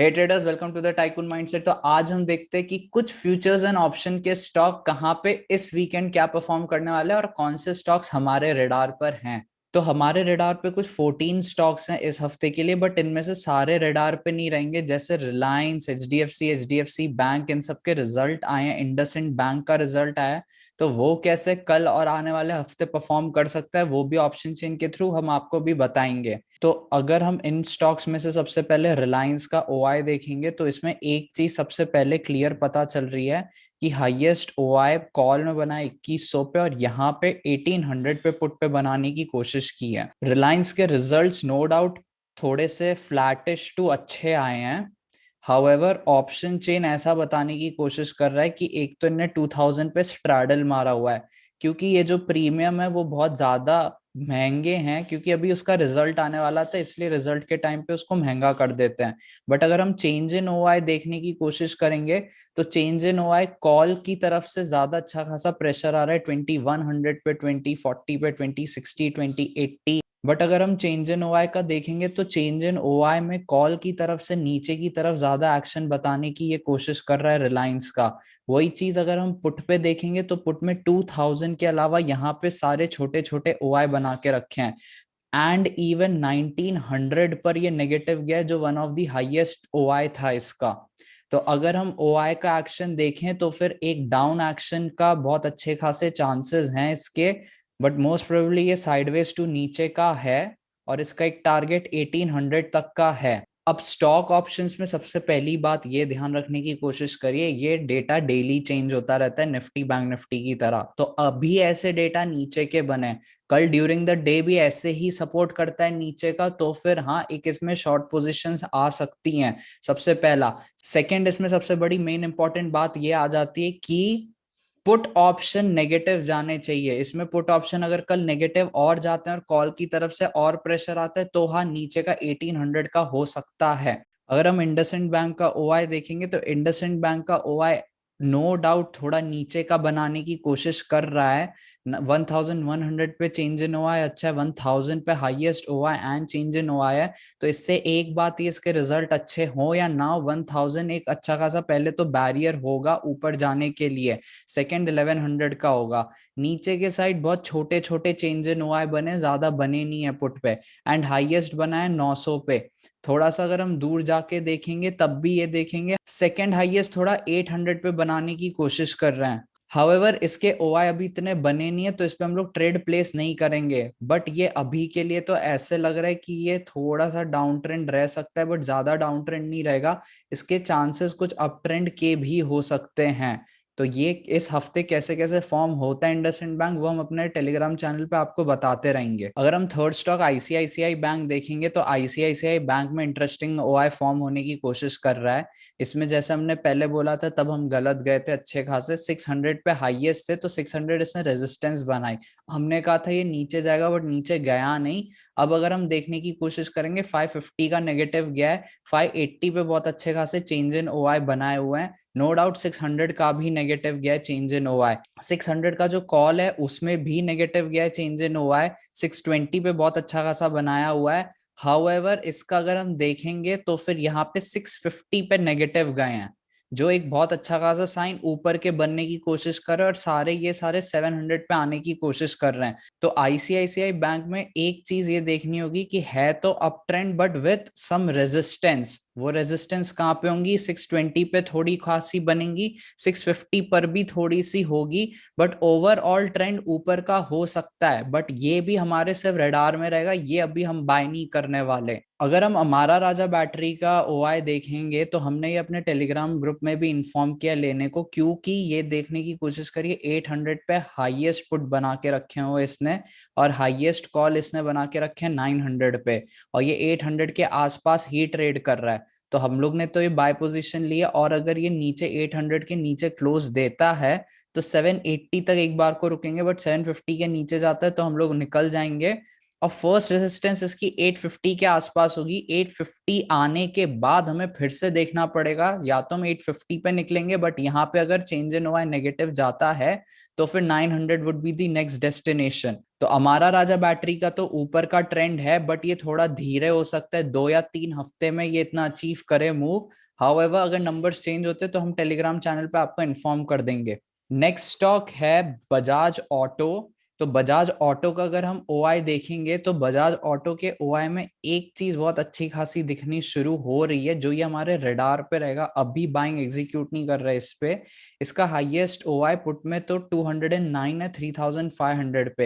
Hey traders, welcome to the tycoon mindset. तो आज हम देखते हैं कि कुछ फ्यूचर्स एंड ऑप्शन के स्टॉक कहाँ पे इस वीकेंड क्या परफॉर्म करने वाले हैं और कौन से स्टॉक्स हमारे रेडार पर हैं। तो हमारे रेडार पे कुछ 14 स्टॉक्स हैं इस हफ्ते के लिए, बट इनमें से सारे रेडार पे नहीं रहेंगे। जैसे रिलायंस, एचडीएफसी बैंक, इन सब के रिजल्ट आए हैं। इंडसइंड बैंक का रिजल्ट आया है, तो वो कैसे कल और आने वाले हफ्ते परफॉर्म कर सकता है वो भी ऑप्शन चेन के थ्रू हम आपको भी बताएंगे। तो अगर हम इन स्टॉक्स में से सबसे पहले रिलायंस का ओआई देखेंगे तो इसमें एक चीज सबसे पहले क्लियर पता चल रही है कि हाईएस्ट ओआई कॉल में बना 2100 पे और यहाँ पे 1800 पे पुट पे बनाने की कोशिश की है। रिलायंस के रिजल्ट्स नो डाउट थोड़े से फ्लैटिश टू अच्छे आए हैं। हाउएवर ऑप्शन चेन ऐसा बताने की कोशिश कर रहा है कि एक तो इनने 2000 पे स्ट्रैडल मारा हुआ है, क्योंकि ये जो प्रीमियम है वो बहुत ज्यादा महंगे हैं, क्योंकि अभी उसका रिजल्ट आने वाला था, इसलिए रिजल्ट के टाइम पे उसको महंगा कर देते हैं। बट अगर हम चेंज इन ओआई देखने की कोशिश करेंगे तो चेंज इन ओआई कॉल की तरफ से ज्यादा अच्छा खासा प्रेशर आ रहा है। 2100 पे, 2040 पे, 2060, 2080। बट अगर हम चेंज इन ओआई का देखेंगे तो चेंज इन ओआई में कॉल की तरफ से नीचे की तरफ ज्यादा एक्शन बताने की ये कोशिश कर रहा है रिलायंस का। वही चीज अगर हम पुट पे देखेंगे तो पुट में 2000 के अलावा यहाँ पे सारे छोटे छोटे ओआई बना के रखे हैं। एंड इवन 1900 पर ये नेगेटिव गया, जो one of the highest OI था इसका। तो अगर हम ओआई का एक्शन देखें तो फिर एक डाउन एक्शन का बहुत अच्छे खासे चांसेस हैं इसके। बट मोस्ट प्रोबेबली ये साइडवेज टू नीचे का है और इसका एक टारगेट 1800 तक का है। अब स्टॉक ऑप्शंस में सबसे पहली बात ये ध्यान रखने की कोशिश करिए, ये डेटा डेली चेंज होता रहता है, निफ्टी बैंक निफ्टी की तरह। तो अभी ऐसे डेटा नीचे के बने, कल ड्यूरिंग द डे भी ऐसे ही सपोर्ट करता है नीचे का, तो फिर हाँ एक इसमें शॉर्ट पोजीशंस आ सकती हैं, सबसे पहला। सेकंड, इसमें सबसे बड़ी मेन इंपॉर्टेंट बात ये आ जाती है कि पुट ऑप्शन नेगेटिव जाने चाहिए। इसमें पुट ऑप्शन अगर कल नेगेटिव और जाते हैं और कॉल की तरफ से और प्रेशर आता है तो हाँ नीचे का 1800 का हो सकता है। अगर हम इंडसइंड बैंक का ओआई देखेंगे तो इंडसइंड बैंक का ओआई नो डाउट थोड़ा नीचे का बनाने की कोशिश कर रहा है। 1100 पे चेंज इन ओआई अच्छा है, 1000 पे highest OI and change in OI है। तो इससे एक बात, ये इसके रिजल्ट अच्छे हो या ना, 1000 एक अच्छा खासा पहले तो बैरियर होगा ऊपर जाने के लिए। सेकेंड 1100 का होगा। नीचे के साइड बहुत छोटे छोटे चेंज इन ओआई बने, ज्यादा बने नहीं है पुट पे। एंड हाईएस्ट बना है 900 पे। थोड़ा सा अगर हम दूर जाके देखेंगे तब भी ये देखेंगे सेकेंड हाईएस्ट थोड़ा 800 पे बनाने की कोशिश कर रहे हैं। हाउएवर इसके ओआई अभी इतने बने नहीं है, तो इस पे हम लोग ट्रेड प्लेस नहीं करेंगे। बट ये अभी के लिए तो ऐसे लग रहा है कि ये थोड़ा सा डाउन ट्रेंड रह सकता है, बट ज्यादा डाउन ट्रेंड नहीं रहेगा। इसके चांसेस कुछ अप ट्रेंड के भी हो सकते हैं। तो ये इस हफ्ते कैसे कैसे फॉर्म होता है इंडसइंड बैंक, वो हम अपने टेलीग्राम चैनल पे आपको बताते रहेंगे। अगर हम थर्ड स्टॉक आईसीआईसीआई बैंक देखेंगे तो आईसीआईसीआई बैंक में इंटरेस्टिंग ओआई फॉर्म होने की कोशिश कर रहा है। इसमें जैसे हमने पहले बोला था तब हम गलत गए थे अच्छे खासे, 600 पे हाईएस्ट थे तो 600 इसने रेजिस्टेंस बनाई। हमने कहा था ये नीचे जाएगा, बट नीचे गया नहीं। अब अगर हम देखने की कोशिश करेंगे 550 का नेगेटिव गया है, 580 पे बहुत अच्छे खासे चेंज इन ओआई बनाए हुए हैं। नो डाउट 600 का भी नेगेटिव गया है चेंज इन ओआई। 600 का जो कॉल है उसमें भी नेगेटिव गया है चेंज इन ओआई। 620 पे बहुत अच्छा खासा बनाया हुआ है। हाउएवर इसका अगर हम देखेंगे तो फिर यहाँ पे 650 पे नेगेटिव गए हैं, जो एक बहुत अच्छा खासा साइन ऊपर के बनने की कोशिश कर रहे हैं, और सारे ये सारे 700 पे आने की कोशिश कर रहे हैं। तो आईसीआईसीआई बैंक में एक चीज ये देखनी होगी कि है तो up trend but with some resistance. वो रेजिस्टेंस कहाँ पे होंगी? 620 पे थोड़ी खासी बनेंगी, 650 पर भी थोड़ी सी होगी। बट ओवरऑल ट्रेंड ऊपर का हो सकता है, बट ये भी हमारे सिर्फ रडार में रहेगा, ये अभी हम बाय नहीं करने वाले। अगर हम हमारा राजा बैटरी का ओआई देखेंगे तो हमने ये अपने टेलीग्राम ग्रुप में भी इन्फॉर्म किया लेने को, क्योंकि ये देखने की कोशिश करिए 800 पे हाईएस्ट पुट बना के रखे हुए इसने, और हाईएस्ट कॉल इसने बना के रखे हैं 900 पे, और ये 800 के आसपास ही ट्रेड कर रहा है। तो हम लोग ने तो ये बाय पोजीशन लिया, और अगर ये नीचे 800 के नीचे क्लोज देता है तो 780 तक एक बार को रुकेंगे, बट 750 के नीचे जाता है तो हम लोग निकल जाएंगे। और फर्स्ट रेजिस्टेंस इसकी 850 के आसपास होगी। 850 आने के बाद हमें फिर से देखना पड़ेगा, या तो हम 850 पे निकलेंगे, बट यहाँ पे अगर चेंज इन ओआई नेगेटिव जाता है तो फिर 900 would be the next destination. तो हमारा राजा बैटरी का तो ऊपर का ट्रेंड है, बट ये थोड़ा धीरे हो सकता है, 2 या 3 हफ्ते में ये इतना अचीव करे मूव। हाउएवर अगर नंबर्स चेंज होते तो हम टेलीग्राम चैनल पे आपको इन्फॉर्म कर देंगे। नेक्स्ट स्टॉक है बजाज ऑटो। तो बजाज ऑटो का अगर हम ओआई देखेंगे तो बजाज ऑटो के ओआई में एक चीज बहुत अच्छी खासी दिखनी शुरू हो रही है, जो ये हमारे रडार पे रहेगा। अभी बाइंग एग्जीक्यूट नहीं कर रहे इस पे। इसका हाईएस्ट ओआई पुट में तो 209 है 3500 पे,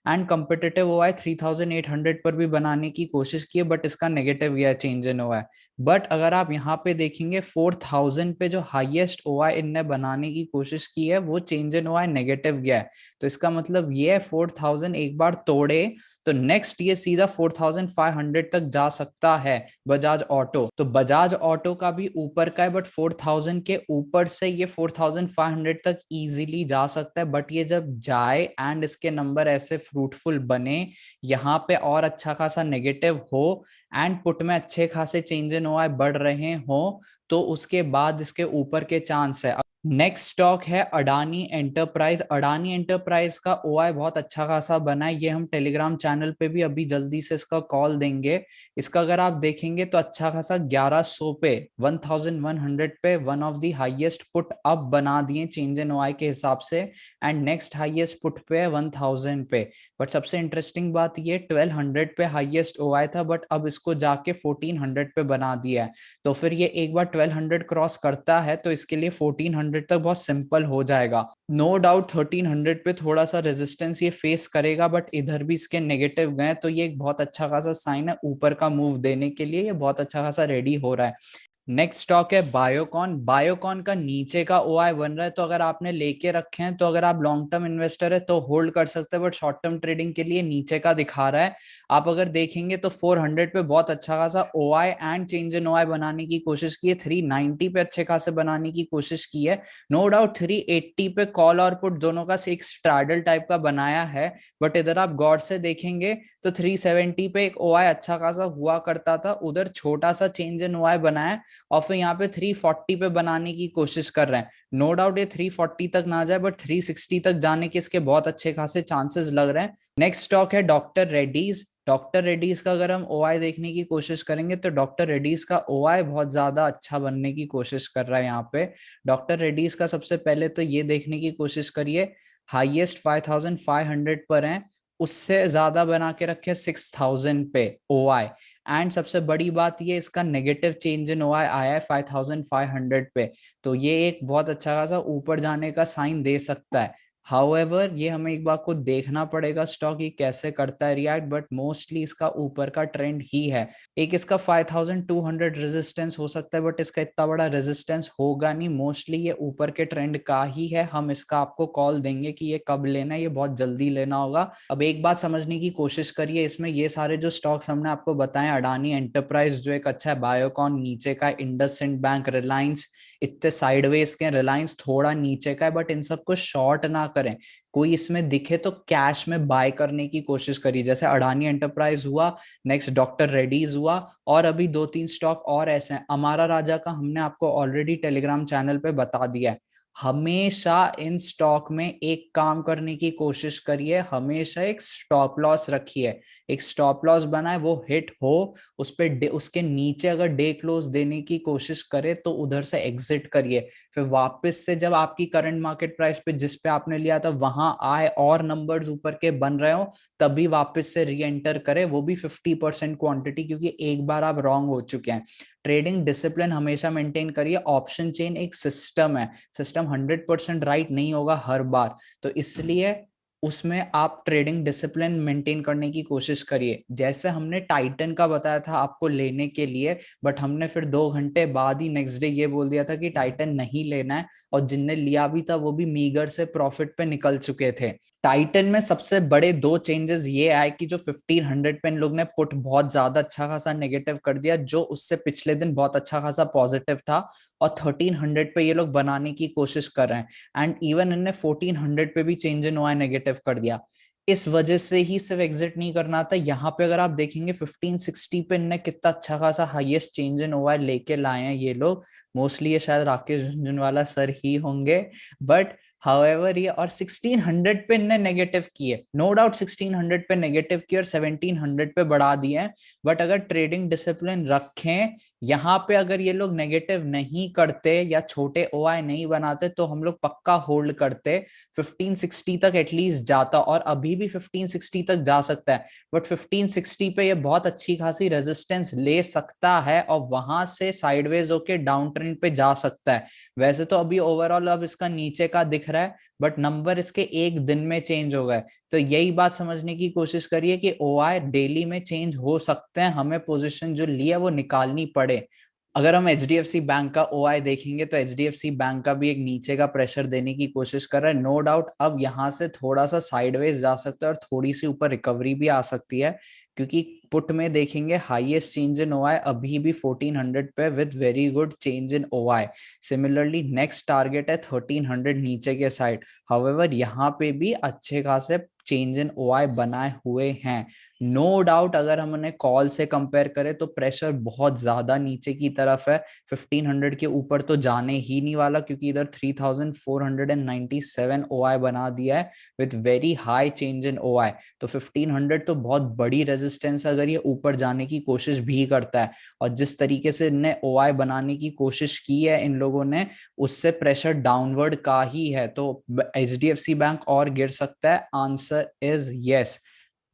एंड कम्पिटिटिव ओआई 3800 पर भी बनाने की कोशिश की है, बट इसका नेगेटिव गया चेंज इन ओआई। बट अगर आप यहाँ पे देखेंगे 4000 पे जो हाईएस्ट ओआई इनने बनाने की कोशिश की है वो चेंज इन ओआई नेगेटिव गया है। तो इसका मतलब ये है 4000 एक बार तोड़े तो नेक्स्ट ये सीधा 4500 तक जा सकता है बजाज ऑटो। तो बजाज ऑटो का भी ऊपर का है, बट 4000 के ऊपर से ये 4500 तक इजीली जा सकता है। बट ये जब जाए एंड इसके नंबर ऐसे फ्रूटफुल बने, यहाँ पे और अच्छा खासा नेगेटिव हो एंड पुट में अच्छे खासे चेंज इन ओआई बढ़ रहे हो, तो उसके बाद इसके ऊपर के चांस है। नेक्स्ट स्टॉक है अडानी एंटरप्राइज। अडानी एंटरप्राइज का ओआई बहुत अच्छा खासा बना है, ये हम टेलीग्राम चैनल पे भी अभी जल्दी से इसका कॉल देंगे। इसका अगर आप देखेंगे तो अच्छा खासा 1100 पे 1100 पे one of the highest put up बना दिए चेंज इन ओआई के हिसाब से, एंड नेक्स्ट हाईएस्ट पुट पे है 1000 पे। बट सबसे इंटरेस्टिंग बात ये 1200 पे हाईएस्ट ओआई था, बट अब इसको जाके 1400 पे बना दिया है। तो फिर ये एक बार 1200 क्रॉस करता है तो इसके लिए 1400 तक बहुत सिंपल हो जाएगा। नो डाउट 1300 पे थोड़ा सा रेजिस्टेंस ये फेस करेगा, बट इधर भी इसके नेगेटिव गए तो ये एक बहुत अच्छा खासा साइन है ऊपर का मूव देने के लिए। ये बहुत अच्छा खासा रेडी हो रहा है। नेक्स्ट स्टॉक है बायोकॉन। बायोकॉन का नीचे का ओआई बन रहा है, तो अगर आपने लेके रखे हैं तो अगर आप लॉन्ग टर्म इन्वेस्टर है तो होल्ड कर सकते हैं, बट शॉर्ट टर्म ट्रेडिंग के लिए नीचे का दिखा रहा है। आप अगर देखेंगे तो 400 पे बहुत अच्छा खासा OI and change in OI बनाने की कोशिश की है, 390 पे अच्छे खासे बनाने की कोशिश की है। नो डाउट 380 पे कॉल और पुट दोनों का एक स्ट्रैडल टाइप का बनाया है, बट इधर आप गौर से देखेंगे तो 370 पे एक ओआई अच्छा खासा हुआ करता था, उधर छोटा सा चेंज इन ओआई बनाया और फिर यहाँ पे 340 पे बनाने की कोशिश कर रहे हैं। नो डाउट ये 340 तक ना जाए, बट 360 तक जाने के इसके बहुत अच्छे खासे चांसेस लग रहे हैं। नेक्स्ट स्टॉक है डॉक्टर रेड्डीज। डॉक्टर रेड्डीज का अगर हम ओआई देखने की कोशिश करेंगे तो डॉक्टर रेड्डीज का ओआई बहुत ज्यादा अच्छा बनने की कोशिश कर रहा है। यहाँ पे डॉक्टर रेड्डीज का सबसे पहले तो ये देखने की कोशिश करिए, हाईएस्ट 5500 पर है, उससे ज्यादा बना के रखे 6000 पे ओआई। एंड सबसे बड़ी बात ये इसका नेगेटिव चेंज इन ओआई आया है 5500 पे, तो ये एक बहुत अच्छा खासा ऊपर जाने का साइन दे सकता है। हाउएवर ये हमें एक बार को देखना पड़ेगा स्टॉक ये कैसे करता है रिएक्ट, बट मोस्टली इसका ऊपर का ट्रेंड ही है। एक इसका 5200 रेजिस्टेंस हो सकता है, बट इसका इतना बड़ा रेजिस्टेंस होगा नहीं, मोस्टली ये ऊपर के ट्रेंड का ही है। हम इसका आपको कॉल देंगे कि ये कब लेना है, ये बहुत जल्दी लेना होगा। अब एक बात समझने की कोशिश करिए, इसमें ये सारे जो स्टॉक्स हमने आपको बताए, अडानी एंटरप्राइज जो एक अच्छा है, बायोकॉन नीचे का, इंडसइंड बैंक, रिलायंस इतने साइडवेज के, रिलायंस थोड़ा नीचे का है, बट इन सबको शॉर्ट ना करें। कोई इसमें दिखे तो कैश में बाय करने की कोशिश करिए, जैसे अडानी एंटरप्राइज हुआ, नेक्स्ट डॉक्टर रेड्डीज हुआ, और अभी 2-3 स्टॉक और ऐसे हैं। अमारा राजा का हमने आपको ऑलरेडी टेलीग्राम चैनल पे बता दिया है। हमेशा इन स्टॉक में एक काम करने की कोशिश करिए, हमेशा एक स्टॉप लॉस रखिए। एक स्टॉप लॉस बनाए, वो हिट हो, उस पे उसके नीचे अगर डे क्लोज देने की कोशिश करे तो उधर से एग्जिट करिए। फिर वापस से जब आपकी करंट मार्केट प्राइस पे जिस पे आपने लिया था वहां आए और नंबर्स ऊपर के बन रहे हो, तभी वापस से री एंटर करे, वो भी 50% क्वांटिटी, क्योंकि एक बार आप रॉन्ग हो चुके हैं। ट्रेडिंग डिसिप्लिन हमेशा मेंटेन करिए। ऑप्शन चेन एक सिस्टम है, सिस्टम 100% राइट नहीं होगा हर बार, तो इसलिए उसमें आप ट्रेडिंग डिसिप्लिन मेंटेन करने की कोशिश करिए। जैसे हमने टाइटन का बताया था आपको लेने के लिए, बट हमने फिर 2 घंटे बाद ही नेक्स्ट डे ये बोल दिया था कि टाइटन नहीं लेना है, और जिनने लिया भी था वो भी मीगर से प्रॉफिट पे निकल चुके थे। टाइटन में सबसे बड़े 2 चेंजेस ये आए कि जो 1500 पे इन लोग ने पुट बहुत ज्यादा अच्छा खासा नेगेटिव कर दिया, जो उससे पिछले दिन बहुत अच्छा खासा पॉजिटिव था, और 1300 पे ये लोग बनाने की कोशिश कर रहे हैं, एंड इवन इनने 1400 पे भी चेंज इन हुआ है, नेगेटिव कर दिया। इस वजह से ही सिर्फ एग्जिट नहीं करना था। यहाँ पे अगर आप देखेंगे 1560 पे इनने कितना अच्छा खासा हाईएस्ट चेंज इन ओआई लेके लाए हैं ये लोग। मोस्टली ये शायद राकेश झुनझुनवाला सर ही होंगे, बट हाउएवर ये, और 1600 पे इनने नेगेटिव किए, नो डाउट 1600 पे नेगेटिव किए और 1700 पे बढ़ा दिए हैं। बट अगर ट्रेडिंग डिसिप्लिन रखें, यहाँ पे अगर ये लोग नेगेटिव नहीं करते या छोटे ओआई नहीं बनाते तो हम लोग पक्का होल्ड करते, 1560 तक एटलीस्ट जाता, और अभी भी 1560 तक जा सकता है। बट 1560 पे ये बहुत अच्छी खासी रेजिस्टेंस ले सकता है और वहां से साइडवेज होके डाउन ट्रेंड पे जा सकता है। वैसे तो अभी ओवरऑल अब इसका नीचे का दिख रहा है, बट नंबर इसके एक दिन में चेंज हो गए। तो यही बात समझने की कोशिश करिए कि ओआई डेली में चेंज हो सकते हैं, हमें पोजीशन जो ली है वो निकालनी पड़े। अगर हम H D F C bank का ओआई देखेंगे तो H D F C bank का भी एक नीचे का प्रेशर देने की कोशिश कर रहा है, नो डाउट अब यहाँ से थोड़ा सा साइडवेज जा सकता है और थोड़ी सी ऊपर रिकवरी भी आ सकती है, क्योंकि पुट में देखेंगे हाईएस्ट चेंज इन ओआई अभी भी 1400 पे with very good change in OI. Similarly next target है 1300 नीचे के साइड। हाउएवर यहाँ पे भी अच्छे खासे चेंज इन ओआई बनाए हुए हैं। नो डाउट अगर हम उन्हें कॉल से कंपेयर करें तो प्रेशर बहुत ज्यादा नीचे की तरफ है, 1500 के ऊपर तो जाने ही नहीं वाला, क्योंकि इधर 3497 ओआई बना दिया है with very high change in OI. तो 1500 तो बहुत बड़ी रेजिस्टेंस अगर ये ऊपर जाने की कोशिश भी करता है, और जिस तरीके से इनने ओआई बनाने की कोशिश की है इन लोगों ने, उससे प्रेशर डाउनवर्ड का ही है। तो H D F C bank और गिर सकता है, आंसर इज यस।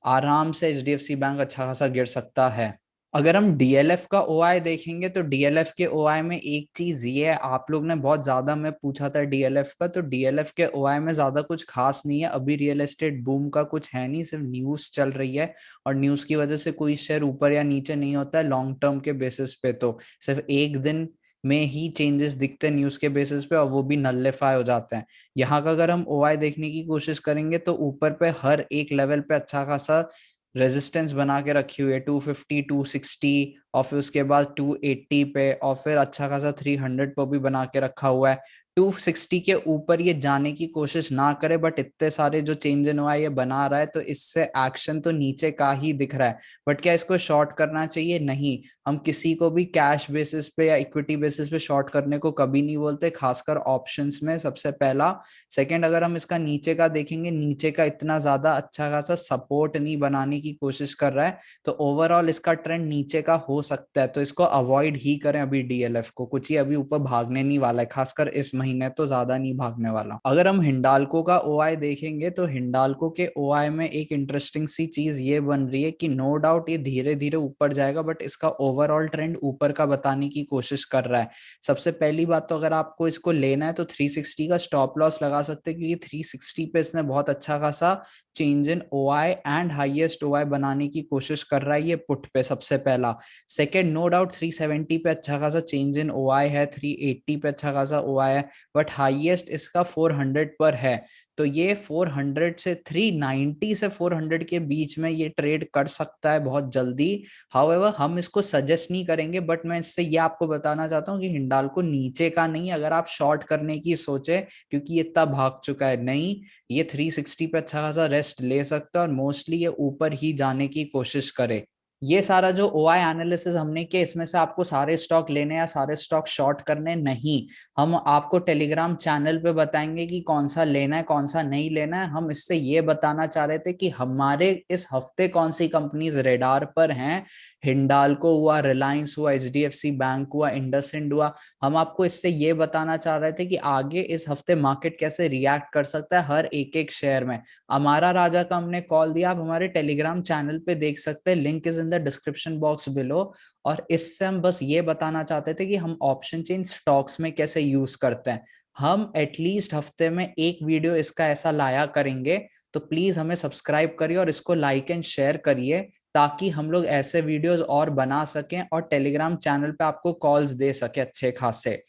आराम से एचडीएफसी बैंक अच्छा खासा गिर सकता है। अगर हम डीएलएफ का ओआई देखेंगे तो डीएलएफ के ओआई में एक चीज ये है, आप लोग ने बहुत ज्यादा मैं पूछा था डीएलएफ का, तो डीएलएफ के ओआई में ज्यादा कुछ खास नहीं है। अभी रियल एस्टेट बूम का कुछ है नहीं, सिर्फ न्यूज चल रही है, और न्यूज की वजह से कोई शेयर ऊपर या नीचे नहीं होता है लॉन्ग टर्म के बेसिस पे। तो सिर्फ एक दिन में ही चेंजेस दिखते हैं न्यूज के बेसिस पे, और वो भी नल्लीफाई हो जाते हैं। यहाँ का अगर हम ओआई देखने की कोशिश करेंगे तो ऊपर पे हर एक लेवल पे अच्छा खासा रेजिस्टेंस बना के रखी हुई है, 250 260, और फिर उसके बाद 280 पे, और फिर अच्छा खासा 300 पर भी बना के रखा हुआ है। 260 के ऊपर ये जाने की कोशिश ना करे, बट इतने सारे जो चेंज इन हुआ है ये बना रहा है, तो इससे एक्शन तो नीचे का ही दिख रहा है। बट क्या इसको शॉर्ट करना चाहिए? नहीं। हम किसी को भी कैश बेसिस पे या इक्विटी बेसिस पे शॉर्ट करने को कभी नहीं बोलते, खासकर ऑप्शंस में, सबसे पहला। सेकंड, अगर हम इसका नीचे का देखेंगे, नीचे का इतना ज्यादा अच्छा खासा सपोर्ट नहीं बनाने की कोशिश कर रहा है, तो ओवरऑल इसका ट्रेंड नीचे का हो सकता है, तो इसको अवॉइड ही करें अभी डीएलएफ को। कुछ ही अभी ऊपर भागने नहीं वाला है, खासकर इस महीने तो ज्यादा नहीं भागने वाला। अगर हम हिंडाल्को का ओआई देखेंगे तो हिंडाल्को के ओआई में एक इंटरेस्टिंग सी चीज ये बन रही है कि नो डाउट ये धीरे धीरे ऊपर जाएगा, बट इसका ओवरऑल ट्रेंड ऊपर का बताने की कोशिश कर रहा है। सबसे पहली बात तो अगर आपको इसको लेना है तो 360 का स्टॉप लॉस लगा सकते हैं, क्योंकि 360 पे इसने बहुत अच्छा खासा change in OI and highest OI बनाने की कोशिश कर रहा है ये पुट पे, सबसे पहला। सेकंड, नो डाउट 370 पे अच्छा खासा चेंज इन ओआई है, 380 पे अच्छा खासा ओआई है, बट हाईएस्ट इसका 400 पर है। तो ये 400 से 390 से 400 के बीच में ये ट्रेड कर सकता है बहुत जल्दी। हाउएवर हम इसको सजेस्ट नहीं करेंगे, बट मैं इससे ये आपको बताना चाहता हूँ कि हिंडाल्को नीचे का नहीं, अगर आप शॉर्ट करने की सोचे, क्योंकि ये इतना भाग चुका है, नहीं, ये 360 पे अच्छा खासा रेस्ट ले सकता है और मोस्टली ये ऊपर ही जाने की कोशिश करे। ये सारा जो ओआई एनालिसिस हमने किया, इसमें से आपको सारे स्टॉक लेने या सारे स्टॉक शॉर्ट करने नहीं, हम आपको टेलीग्राम चैनल पे बताएंगे कि कौन सा लेना है कौन सा नहीं लेना है। हम इससे ये बताना चाह रहे थे कि हमारे इस हफ्ते कौन सी कंपनीज रेडार पर हैं, हिंडाल्को हुआ, रिलायंस हुआ, एचडीएफसी बैंक हुआ, इंडसइंड हुआ। हम आपको इससे ये बताना चाह रहे थे कि आगे इस हफ्ते मार्केट कैसे रिएक्ट कर सकता है हर एक एक शेयर में। अमारा राजा का हमने कॉल दिया, आप हमारे टेलीग्राम चैनल पे देख सकते हैं, link is in the description box below. और इससे हम बस ये बताना चाहते थे कि हम ऑप्शन चेन स्टॉक्स में कैसे यूज करते हैं। हम एटलीस्ट हफ्ते में एक वीडियो इसका ऐसा लाया करेंगे, तो प्लीज हमें सब्सक्राइब करिए और इसको लाइक एंड शेयर करिए, ताकि हम लोग ऐसे वीडियोस और बना सकें और टेलीग्राम चैनल पे आपको कॉल्स दे सके अच्छे खासे।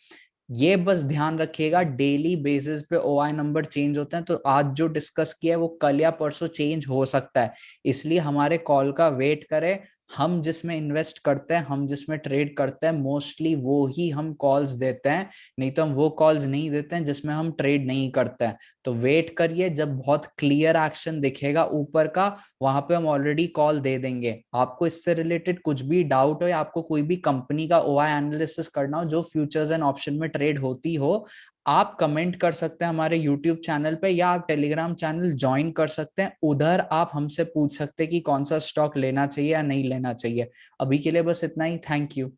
ये बस ध्यान रखिएगा, डेली बेसिस पे ओआई नंबर चेंज होते हैं, तो आज जो डिस्कस किया है वो कल या परसों चेंज हो सकता है, इसलिए हमारे कॉल का वेट करें। हम जिसमें इन्वेस्ट करते हैं, हम जिसमें ट्रेड करते हैं, मोस्टली वो ही हम कॉल्स देते हैं, नहीं तो हम वो कॉल्स नहीं देते हैं जिसमें हम ट्रेड नहीं करते हैं। तो वेट करिए, जब बहुत क्लियर एक्शन दिखेगा ऊपर का, वहां पे हम ऑलरेडी कॉल दे देंगे। आपको इससे रिलेटेड कुछ भी डाउट हो या आपको कोई भी कंपनी का ओआई एनालिसिस करना हो जो फ्यूचर्स एंड ऑप्शन में ट्रेड होती हो, आप कमेंट कर सकते हैं हमारे यूट्यूब चैनल पे, या आप टेलीग्राम चैनल ज्वाइन कर सकते हैं। उधर आप हमसे पूछ सकते हैं कि कौन सा स्टॉक लेना चाहिए या नहीं लेना चाहिए। अभी के लिए बस इतना ही। Thank you.